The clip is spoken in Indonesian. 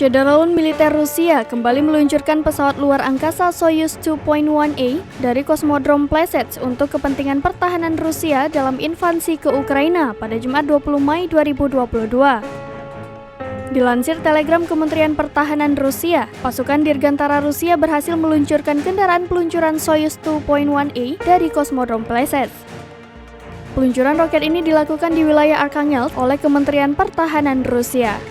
Shedalon militer Rusia kembali meluncurkan pesawat luar angkasa Soyuz 2.1A dari kosmodrom Plesetsk untuk kepentingan pertahanan Rusia dalam invasi ke Ukraina pada Jumat 20 Mei 2022. Dilansir Telegram Kementerian Pertahanan Rusia, pasukan Dirgantara Rusia berhasil meluncurkan kendaraan peluncuran Soyuz 2.1A dari kosmodrom Plesetsk. Peluncuran roket ini dilakukan di wilayah Arkhangelsk oleh Kementerian Pertahanan Rusia.